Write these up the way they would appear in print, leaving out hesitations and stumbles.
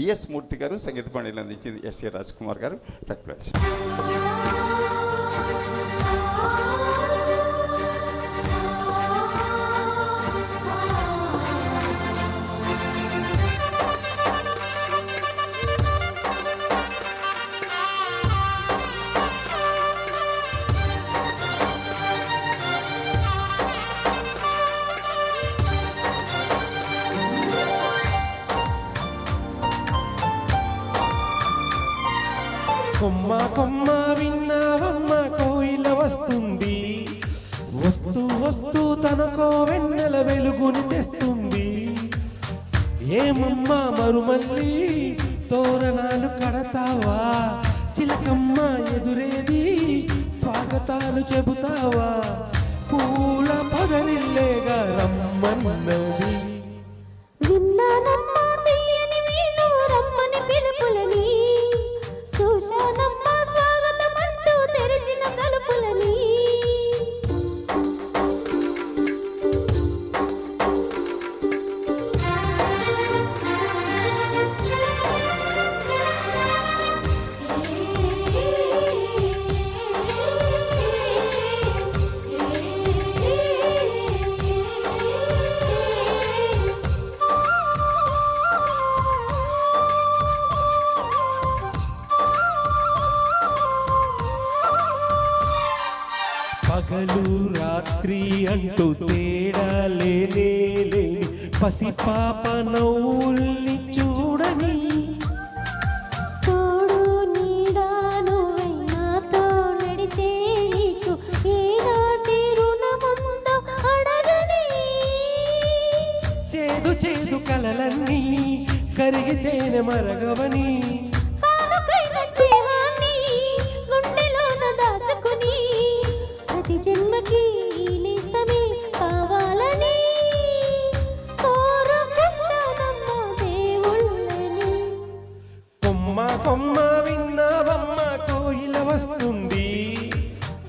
ES మూర్తి గారు, సంగీత పాండ్యాలు అందించింది SA Raj Kumar గారు. టెక్ప్లస్ కొమ్మ కొమ్మ విన్నావమ్మ కోయిల వస్తుంది, వస్తూ వస్తూ తనకో వెన్నెల వెలుగుని తెస్తుంది. ఏమమ్మా మరుమల్లి తోరణాలు కడతావా, చిలకమ్మ ఎదురేది స్వాగతాలు చెబుతావా, పూల పొదరిల్లేగా రమ్మన్నది. విన్నానమ్మా తీయని వీలు రమ్మని పిలుపులని, చూశానమ్మా స్వాగతమంటూ తెరిచిన తలుపులని. పగలు రాత్రి అంటూ తేడా లేని పసిపాప నవ్వుల్ని చూడని, తోడు నీడాను నాతో నడిచే నీకు ఈనాటి రుణముందో అడగని. చేదు చేదు కలలన్నీ కరిగితేనే మరగవని, కానుకైన స్నేహాన్ని గుండెలోన దాచుకుని, ప్రతి జన్మకి నేస్తమే కావాలని కోరుకుంటానమ్మా దేవుళ్ళని. కొమ్మ కొమ్మ విన్నావమ్మ కోయిల వస్తుంది,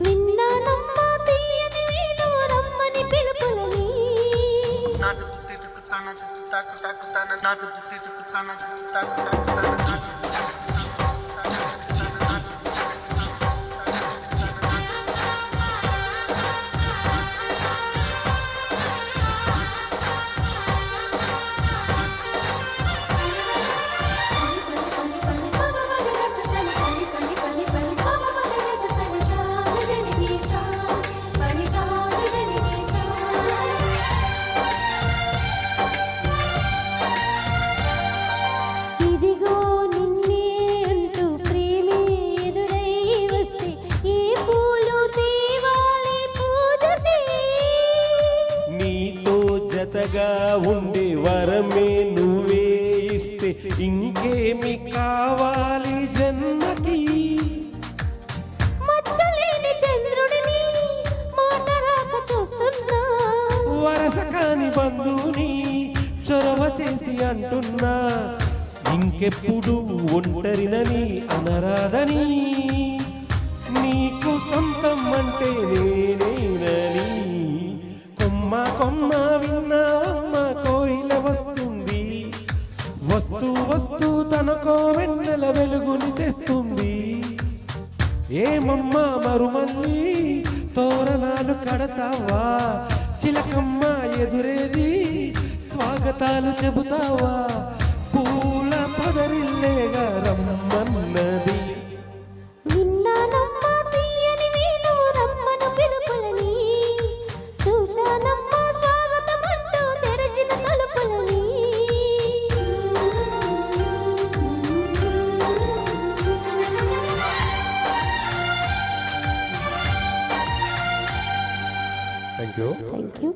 విన్నానమ్మా తీయని వీలు రమ్మని పిలుపులని. ఇదిగో నిన్నే అంటూ ప్రేమే ఎదురై వస్తే ఏ పూలు తేవాలి పూజకి. నీతో జతగా ఉండే వరమే నువ్వే ఇస్తే ఇంకేమి కావాలి జన్మకి. మచ్చలేని చంద్రుడిని మాట రాక చూస్తున్నా, వరస కాని బంధువుని చొరవ చేసి అంటున్నా, ఇంకెప్పుడు ఒంటరినని అనరాదని, నీకు సొంతం అంటే నేనేనని. కొమ్మ కొమ్మ విన్నావమ్మ కోయిల వస్తుంది, వస్తూ వస్తూ తనకో వెన్నెల వెలుగుని తెస్తుంది. ఏమమ్మా మరుమల్లి తోరణాలు కడతావా, చిలకమ్మ ఎదురేది స్వాగతాలు చెబుతావా, పూల పొదరిల్లేగా రమ్మన్నది. విన్నానమ్మా తీయని వీలు రమ్మను పిలుపులని, చూశానమ్మా స్వాగతమంటూ తెరిచిన తలుపులని. Thank you. Thank you.